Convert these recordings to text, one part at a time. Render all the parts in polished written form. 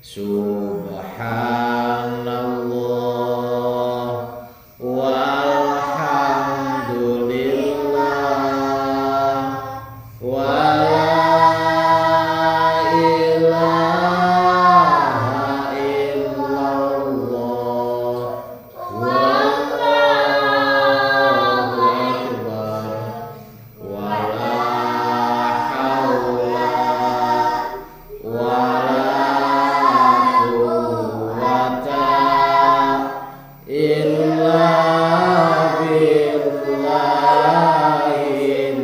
Subhanallah walhamdulillah wala ilaha illallah wallahu akbar wala haula wala quwwata illa billahil aliyyil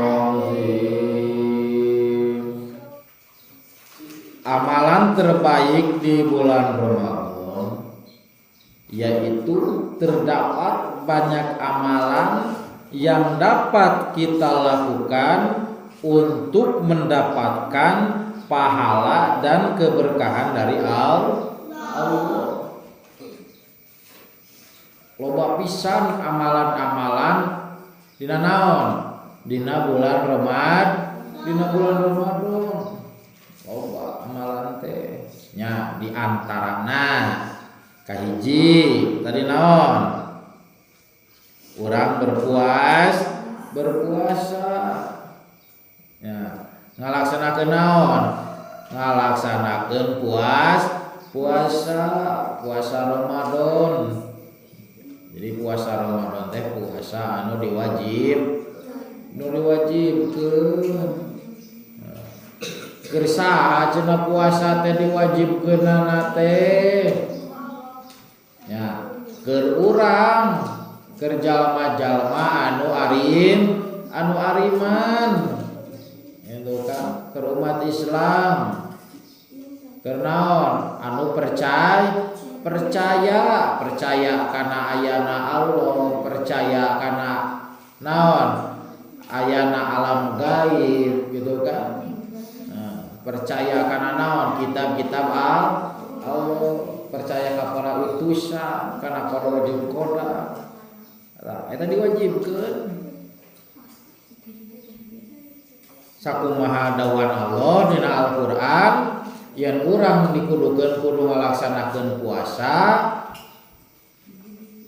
azim. Amalan terbaik di bulan Ramadan yaitu terdapat banyak amalan yang dapat kita lakukan untuk mendapatkan pahala dan keberkahan dari Allah. Loba pisan amalan-amalan dina naon? Dina bulan Ramadan. Loba amalan teh. Nya di antarana kahiji tadi naon? Urang berpuasa. Ya, ngalaksanakeun naon? Ngalaksanakeun puasa Ramadan. Jadi puasa Ramadan teh puasa anu diwajibkeun. Keur saha cenah puasa teh diwajibkeunana teh? Ya, keur urang, keur jalma-jalma anu ariman. Itu kan keur umat Islam. Keur naon? Anu percaya kana ayana Allah, percaya kana naon? Ayana alam gaib gitu kan. Percaya kana naon? Kitab-kitab Allah, percaya ka para utusan, kana para wajib qada. Eta diwajibkeun. Sakumaha dawan Allah dina Al-Qur'an yen urang dikudukeun kudu ngalaksanakeun puasa.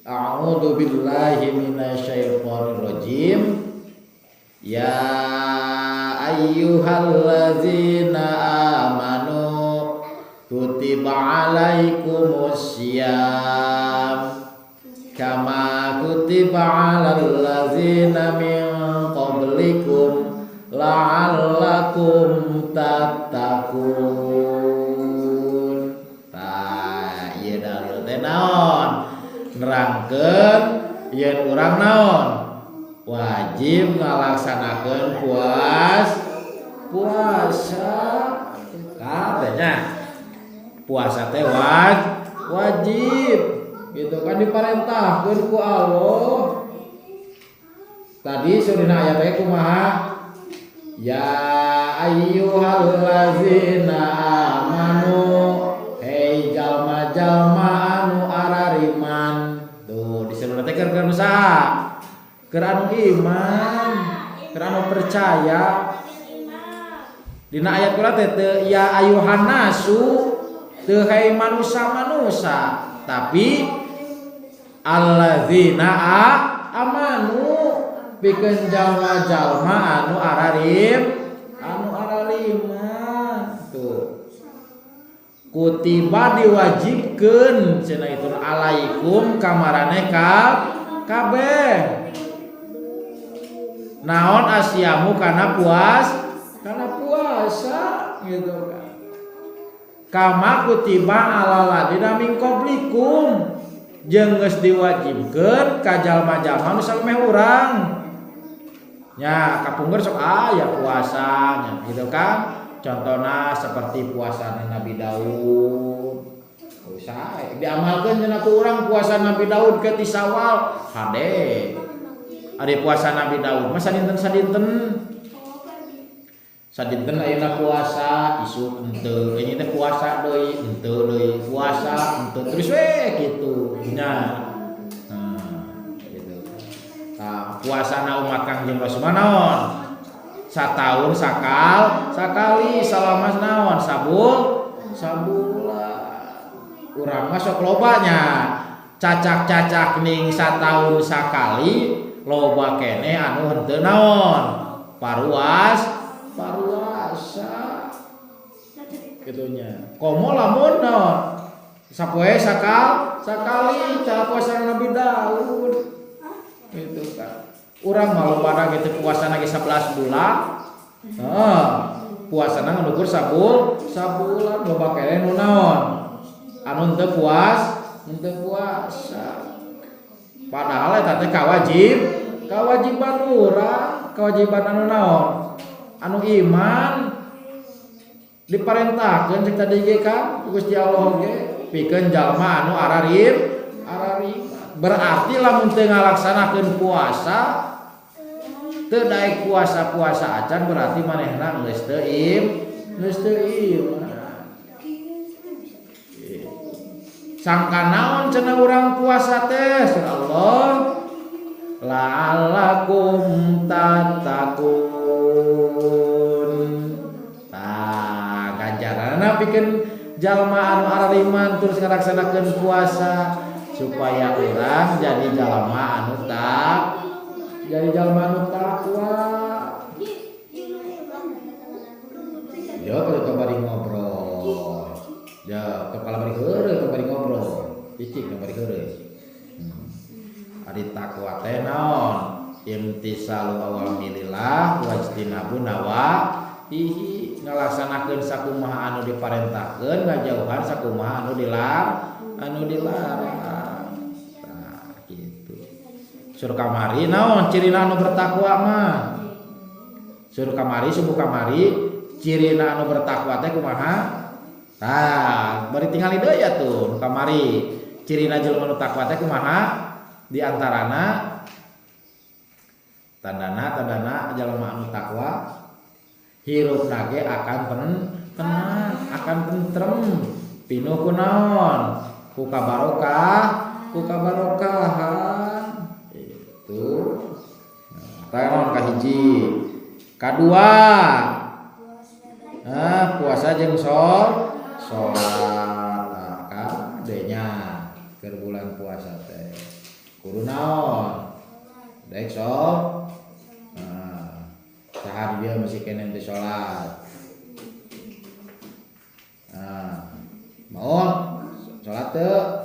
A'udzu billahi minasyaitonir rajim. Ya ayyuhallazina amanu kutiba alaikumus syiyam kama kutiba alal ladzina min qablikum la'allakum tattaqun. Tah ieu dalil teh naon? Nerangkeun yen urang naon? Wajib ngalaksanakeun puasa. Katanya puasa teh wajib. Gitu kan diparentahkeun ku Allah. Tadi surina ayat teh kumaha? Ya ayyuhallazina amanu hei jalma-jalma anu arariman. Tuh disebut teh keur saha? Keur anu iman, keur anu percaya. Dina ayat kula teh ya ayuhan nasu teu hai manusia, tapi alladzina amanu pikeun jalma-jalma anu arariman. Tuh kutiba diwajibkeun cenah itu alaikum kamaraneh kabeh. Naon asyamu kana puasa gitu kan. Kama kutiba alal ladina min qablikum jeung geus diwajibkeun ka jalma-jalma nu salemeh urang. Nya kapungkur sok aya puasanya gitu kan. Contohna seperti puasa Nabi Daud. Sae diamalkeun cenah ku urang puasa Nabi Daud ke ti Syawal. Hade. Ari puasa Nabi Daud mah sadinten ayeuna puasa isuk henteu nya teh puasa deui henteu deui puasa henteu terus we kitu nya. Gitu. Tah puasana umat Kangjeng Rasul naon? Sataun sakali salama naon sabulan urang mah sok lobanya cacak-cacak ning sataun sakali loba kene anu henteu naon paruasa gitunya komo lamun naon sapoe sakali cara puasa Nabi Daud gitu kan urang mah loba gitu puasana ge 11 bulan puasana ngukur sabulan loba kene nu naon anu teu puasa padahal eta teh kawajiban urang kewajiban anu naon anu iman diparentahkeun cek tadi ge kan Gusti Allah ge pikeun jalma anu ararim berarti lamun teu ngalaksanakeun puasa teu daek puasa acan berarti manehna geus teu iman sangka naon cenah urang puasa teh Allah la'allakum tattaqun ganjaranna pikeun jalma anu arariman terus ngalaksanakeun puasa supaya urang jadi jalma anu takwa yo bari ngobrol ya kepala bari heureuh bari ngobrol cicik bari heureuh ari takwa teh naon imtisalu awamirillah wa ijtinabu nawahihi ngalaksanakeun sakumaha anu diparentahkeun ngajauhan sakumaha anu dilarang nah gitu suruh kamari naon cirina anu bertakwa mah suruh kamari subuh kamari cirina anu bertakwa teh kumaha tah bari tingali deui ya tuh kamari cirina jelema anu takwa teh kumaha di antarana tandana jalma anu takwa hirupna ge akan tenang akan tentrem pinuh ku naon ku kabarokahan itu naon kahiji kadua puasa jeung salat kadenya keur bulan puasa teh kudu naon daek sok sahar dia masih kena teh salat mau salat teu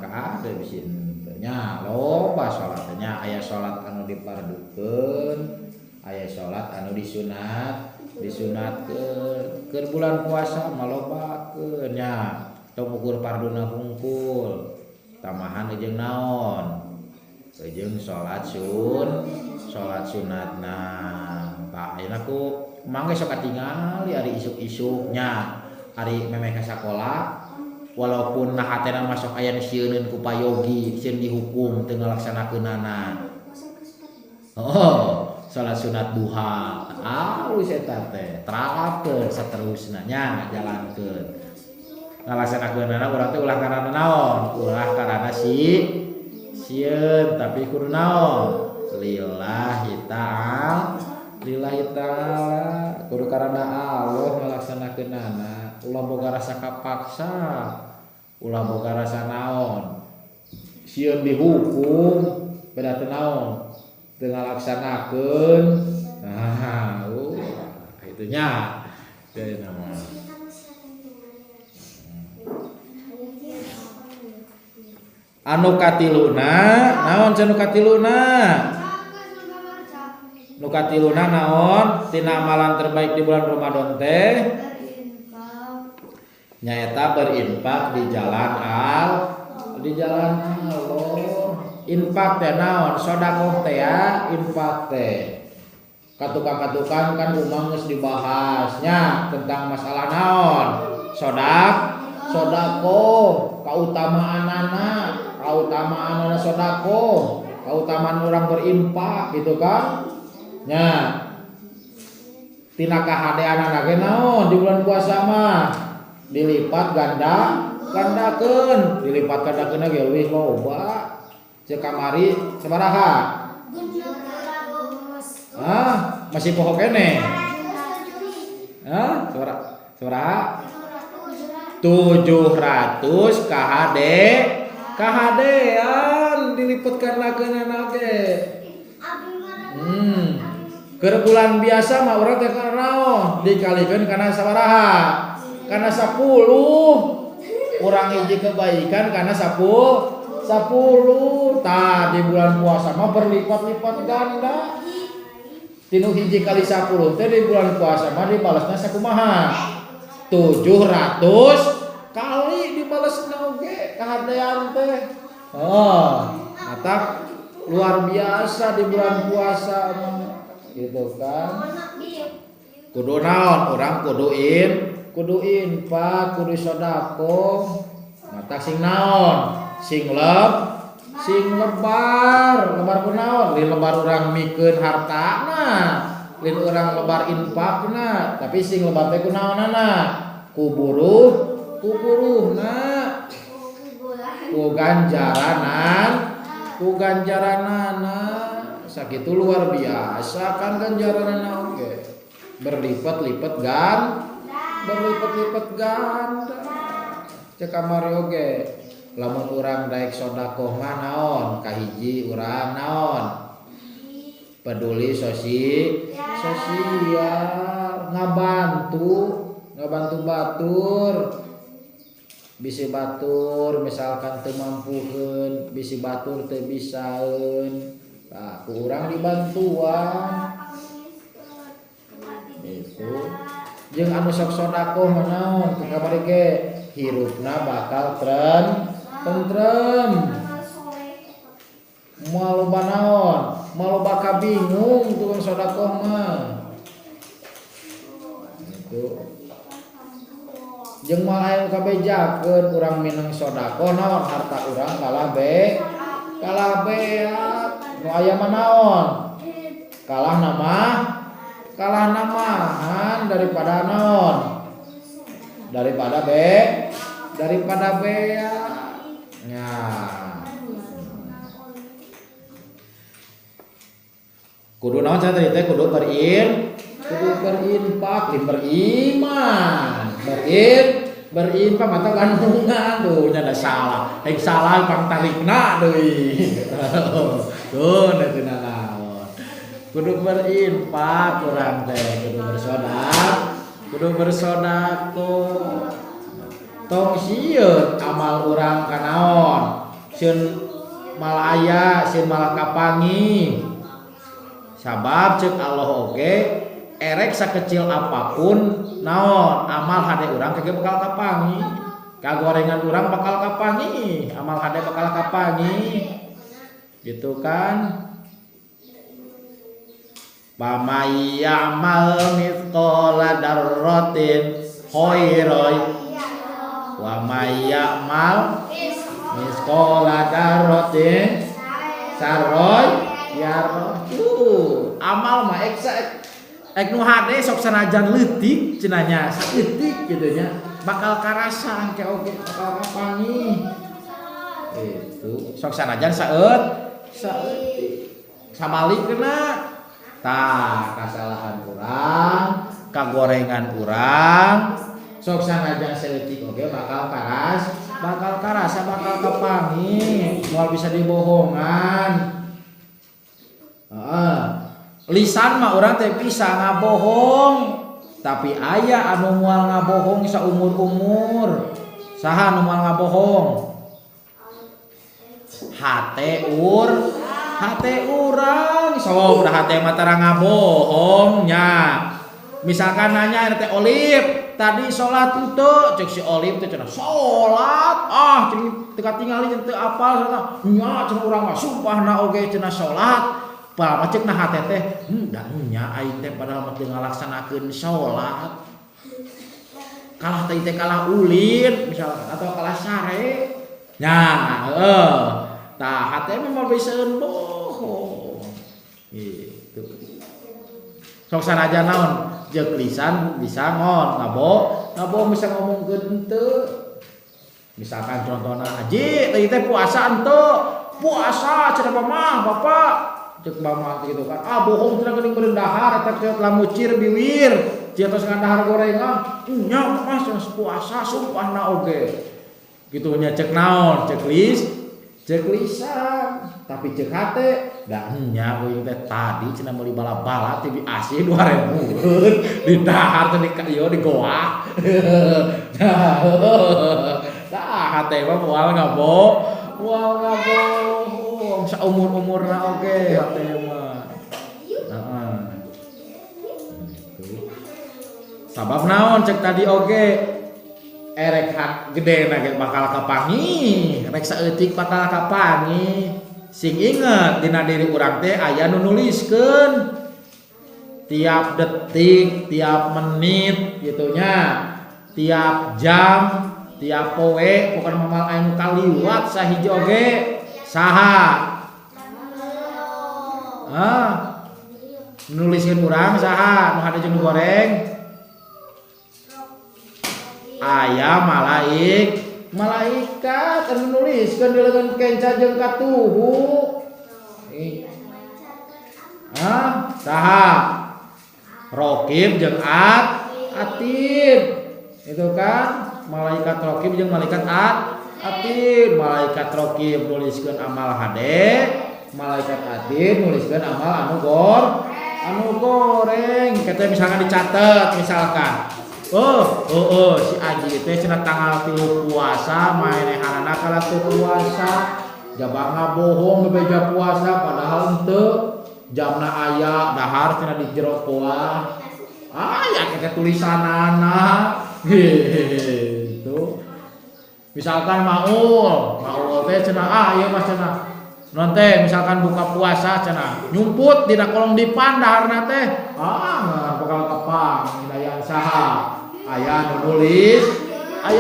ada bisin teh nya loba salat nya aya salat anu dipardukeun aya salat anu disunatkeun keur bulan puasa malobakeun nya tong ukur parduna hungkul tamahan jeung naon jeung salat sunatna tah ayeuna ku mangge sok katingali ari isuk-isuknya ari memeh ka sakola walaupun nah hatena masuk aya nu sieuneun ku payogi sieun dihukum teu ngalaksanakeunana salat sunat duha alus eta teh terapkeun saterusna nya jalankeun ngalaksanakeunana urang teh ulah karana naon ulah karana sieun tapi kudu naon lillahi ta'ala kudu karana Allah ngalaksanakeunana ulah boga rasa kapaksa ulah boga rasa naon sieun dihukum beda teu naon teu ngalaksanakeun nah itu nya teh nama anu katiluna naon cenah katiluna nu katiluna naon tina amalan terbaik di bulan Ramadan teh nyaeta berinfak di jalan Allah infak teh naon sedekah teh ya infak teh katukan kan umang geus dibahasnya tentang masalah naon sedekah kautamaan sedekah kautamaan orang berinfak gitu kan nya tina kahadeanana ge naon di bulan puasa mah dilipat gandakeun ge leuwih loba cek kamari sabaraha masih poho kene. Hah? Suara 700 KHD. KHD-an dilipetkan lakeunana ge. Keur bulan biasa mah urang teh naon dikalikeun kana sabaraha? Kana 10. Urang hiji kebaikan kana 10. Tah di bulan puasa mah berlipat-lipat ganda. Tinu hiji kali 10 teh di bulan puasa mah dibalesna sakumaha? 700 kali dibalesna oge kahadean teh. Eta luar biasa di bulan puasa mah. Gitu kan. Kudu naon? Urang kudu infak, kudu sedekah. Mata sing naon? Sing lebar kunaon? Lin lebar urang mikeun hartana, lin urang lebar infakna, tapi sing lebar teh kunaonana? Kuburuhna. Ku ganjaranana. Sakitu luar biasa kan ganjaranana oge. Berlipat-lipat ganda. Cek kamari oge. Lamun urang daek sedekah mah naon? Kahiji urang naon? Peduli sosial, ngabantu batur. Bisi batur misalkan teu mampukeun, bisi batur teu bisaeun. Nah, ku urang dibantuan. Itu. Jeung anu sok sedekah mah naon? Ku kamari ge hirupna bakal tentrem. Moal loba naon? Moal loba kabingung tukang sedekah mah. Itu. Jeung moal aya kabejakeun urang mineng sedekah naon harta urang kalah beak. Nu aya mah naon? Kalah namahan daripada naon? Daripada beak. Nya. Kudu naon cenah teh kudu berinfak, beriman. Berinfak mata gantungan tuh nya da salah. Heng salah pangtalikna deui. Tuh cenah naon. Kudu berinfak urang teh, kudu bersedekah. Tong sieun amal urang kanaon? Sieun malaya, sieun malah kapangi. Sabab ceuk Allah oge erek sakecil apapun naon amal hade urang kage bakal kapangi. Kagorengan urang bakal kapangi, amal hade bakal kapangi. Gitu kan? Pamay ya'mal mithqala dzarratin khairan wa may ya'mal mithqala dzarratin syarran yarah. Amal mah ek nu hade sok sanajan leutik cenah nya saeutik kitu nya bakal karasa engke oge bakal kapangi. Itu sok sanajan saeutik samalikeuna. Tah kasalahan urang, kagorengan urang, sok sanajan saeutik oge bakal karasa bakal kapangi, moal bisa dibohongan. Lisan mah urang teh bisa ngabohong, tapi aya anu moal ngabohong saumur-umur. Saha anu moal ngabohong? Hate urang sok da hate mah tara ngabohong nya. Misalkan nanya teh Olip, tadi salat henteu? Cek si Olip teh cenah salat. Cenah teu katingali teu apal cenah. Nya cenah urang mah sumpahna oge cenah salat. Padahal cek nah hate teh da nya aing teh padahal mah teu ngalaksanakeun salat. Kalah teh kalah ulin misalkan atau kalah sare. Nya tah hate mah bisaeun bohong. Gitu. Sok sanajan naon? Jeung lisan bisa ngabohong bisa ngomongkeun henteu. Misalkan contohna haji teh puasa henteu. Puasa cenah mah Bapak cek mama gitu kan. Bohong cenah geuning meureun dahar eta teh lamucir biwir. Cia tos ngandahar gorengan. Nya Mas puasa sumpahna oge. Gitu nya cek naon? Cek lisan. Tapi cek hate da nya euy teh tadi cenah meuli bala-bala TV AC 2000 di dahar teh di ieu di goa. Dah hate mah moal ngabohong saumur-umurna oge hate mah. Heeh. Sabab naon cek tadi oge erek hak gede na bakal kapangi, rek saeutik bakal kapangi. Sing inget dina diri urang teh aya nu nuliskeun tiap detik, tiap menit gitu nya, tiap jam, tiap poe pokona momal aya nu kaliwat sahiji oge saha? Nuliskeun urang saha nu hade jeung nu goreng? Aya malaikat anu nuliskeun di leungeun kenca jeung katuhu. Saha? Raqib jeung Atid. Itu kan malaikat raqib jeung malaikat Atid. Malaikat raqib nuliskeun amal hade, malaikat Atid nuliskeun amal anu goreng. Kita misalkan dicatat misalkan si Aji teh cenah tanggal 3 puasa maenehanana kala teu puasa jaba ngabohong bebeja puasa padahal henteu jamna aya dahar cenah di jero poa aya kete tulisanana gitu. Misalkan maul teh cenah ieu mah cenah non teh misalkan buka puasa cenah nyumput dina kolong dipan daharna teh bakal kapang dayang saha aya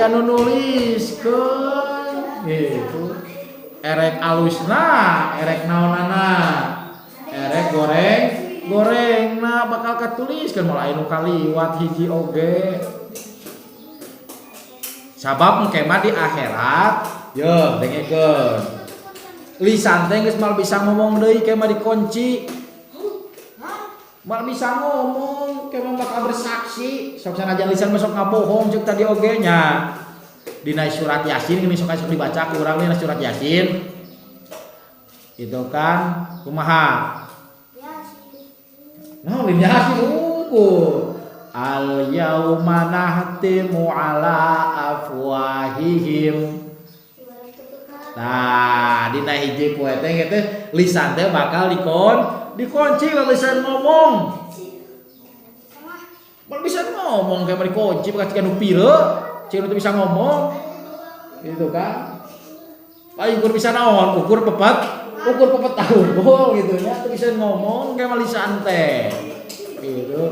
nu nuliskeun gitu. Erek alusna erek naonana erek gorengna bakal katuliskeun moal aya nu kaliwat hiji oge. Sabab engke mah di akhirat yeuh dengekeun lisan teh geus mal bisa ngomong deui ke mah dikunci. Mal bisa ngomong ke mah bakal bersaksi sok sanajan lisan masuk ngabohong ceuk tadi oge nya. Dina surat Yasin geus sok dibaca ku urang dina surat Yasin. Itu kan kumaha? Yasin. Lin Yasin unggul. Al yauma nahtimu ala afwahihim. Nah, dina hiji poe teh lisan teh bakal dikunci kalau lisan ngomong. Mal bisa ngomong kayak dikunci bekas kanu pire, cina teu bisa ngomong. Gitu kan. Paling ukur bisa naon? Ukur pepet tahun gitu nya teu bisa ngomong kayak lisan teh. Gitu.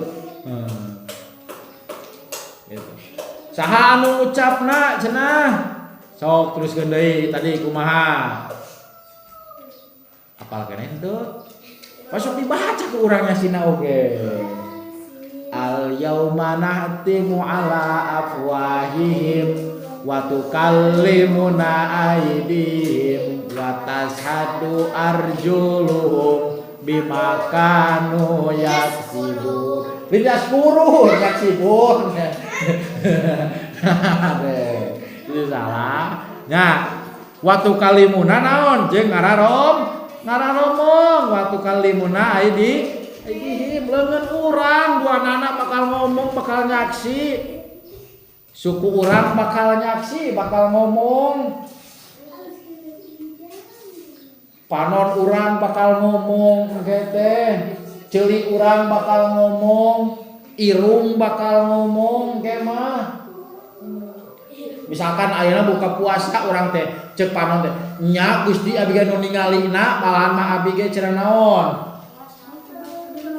Gitu. Saha anu ucapna cenah? Sok teruskeun deui tadi kumaha? Apal keneh henteu? Pasok dibaca ke urang Yasina oge. Al yauma nahtimu ala afwahihim wa tukallimuna aydihim wa tashhadu arjuluhum bima kanu yaksibun. Lidas purun yaksibun. Itu salah. Nya waktu kalimuna naon jeung ngararomong waktu kalimuna aidihim leungeun urang duanana bakal ngomong bakal nyaksi. Suku urang bakal nyaksi bakal ngomong. Panon urang bakal ngomong teh. Ceuli urang bakal ngomong, irung bakal ngomong ge mah. Misalkan ayeuna buka puasa urang teh ceuk panon teh nya Gusti abi ge nu ningalina malahan mah abi ge cenah naon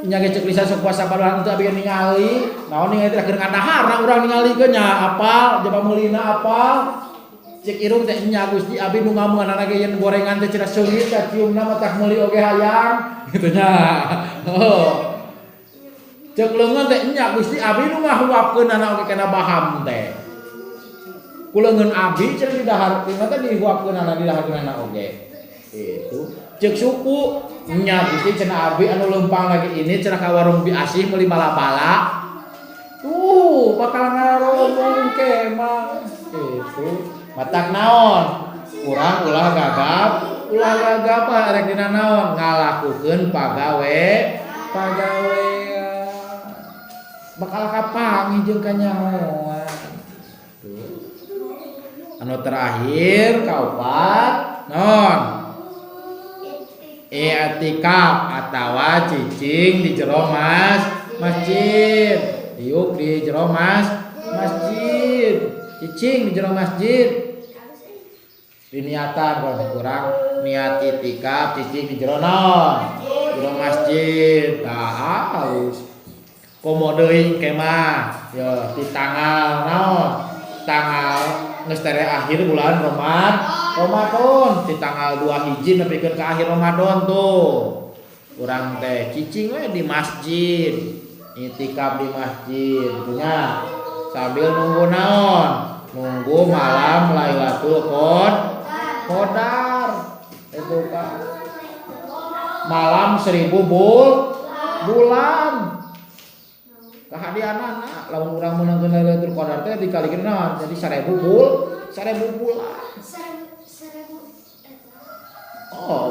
nya ge ceuk lisan sok puasa padahal teu abi ge ningali naon ningali teh keur ngadahar urang ningalikeun nya apal jaba meulina apal ceuk irung teh nya Gusti abi nu ngameunana ge yen gorengan teh cenah seungit da ciumna mah tah meuli oge hayang kitu nya ceuk leungeun teh nya Gusti abi nu ngahuapkeunana oge kana baham teh kuleungeun abi cenah di dahar teh dihuapkeunana di daharkeunana oge. Itu cek suku nya Gusti cenah abi anu lempang lagi ini cenah ka warung bi asih meuli bala-bala bakal ngaromong ke mah itu matak naon urang ulah gagap arek dina naon ngalakukeun pagawe bakal kapangi jeung kanyahoan anu terakhir kaopat non i'tikaf atawa cicing di jero masjid diuk di jero masjid cicing di jero masjid diniatan kalau kurang niat i'tikaf cicing di jero masjid harus komo deui kemah ya di tanggal geus tere akhir bulan Ramadan di tanggal 2 hiji nepikeun ka akhir Ramadan tuh urang teh cicing we di masjid i'tikaf di masjid gitunya sambil nunggu malam Lailatul Qadar itu kan malam 1000 bulan kahadianana lamun urang meunangkeun Lailatul Qadar teh dikalikeun naon jadi 1000 bulan.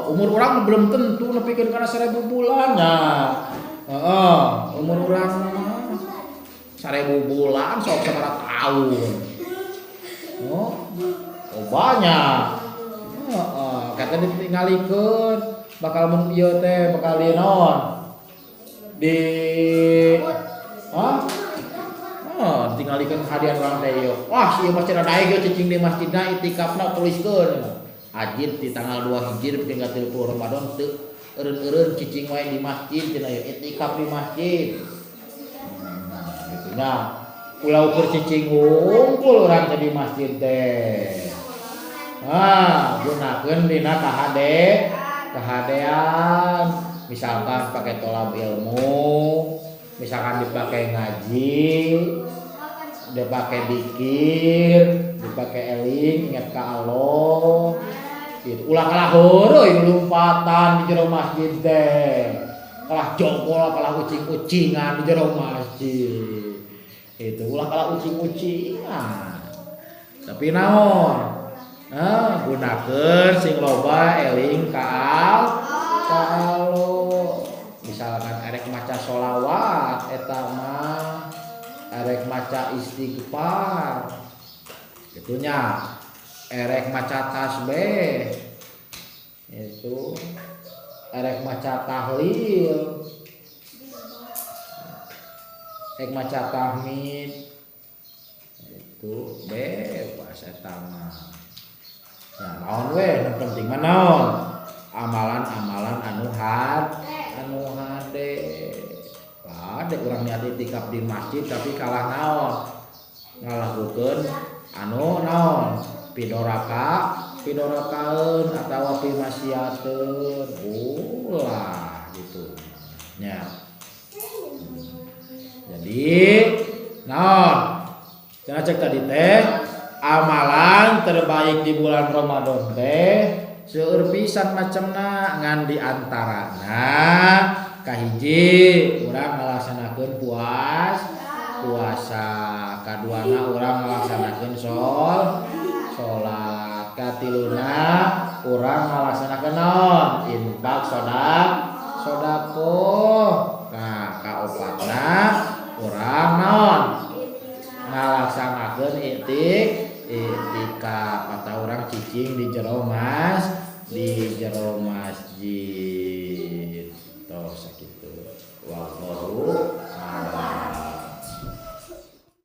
Umur orang belum tentu nepikeun kana 1000 bulan nya. Umur urang 1000 bulan sok sabaraha tahun. Banyak. Kata ditinggalikeun bakal mun ieu teh bakal di naon? Tinggalikeun hadiah urang teh ieu. Wah, ieu mah cenah daek ieu cicing di masjidna i'tikafna tuliskeun. Ajid di tanggal 2 hiji pikeun ka 30 Ramadan teu eureun-eureun cicing wae di masjid cenah ieu i'tikaf di masjid. Gitu nya. Ulah ukur cicing ngumpul urang teh di masjid teh. Gunakeun dina kahadean. Misalkan pakai tolab ilmu, misalkan dipakai ngaji, dipakai dikir, dipakai eling ingat ka Allah. Gitu. Ulah kalah heureuy lumpatan di jero masjid teh. Kalah jongkol, kalah ucing-ucingan di jero masjid. Itu ulah kalah ucing-ucingan. Tapi naon? Gunakeun sing loba eling ka Allah. Misalkan erek maca sholawat eta mah erek maca istighfar gitunya erek maca tasbih itu erek maca tahlil erek maca tahmid itu bebas eta mah ya naon we nu penting mah naon amalan-amalan anu hade ada urang niat i'tikaf di masjid tapi kalah naon ngalakukeun anu naon pidorakaeun atawa pimasiateun ulah gitu nya jadi naon cenah cek tadi teh amalan terbaik di bulan Ramadan teh seueur pisan macemna ngan di antarana kahiji urang ngalaksanakeun puasa kaduana urang ngalaksanakeun salat katiluna urang ngalaksanakeun naon infak sedekah nah kaopatna urang naon ngalaksanakeun i'tikaf atau urang cicing di jero masjid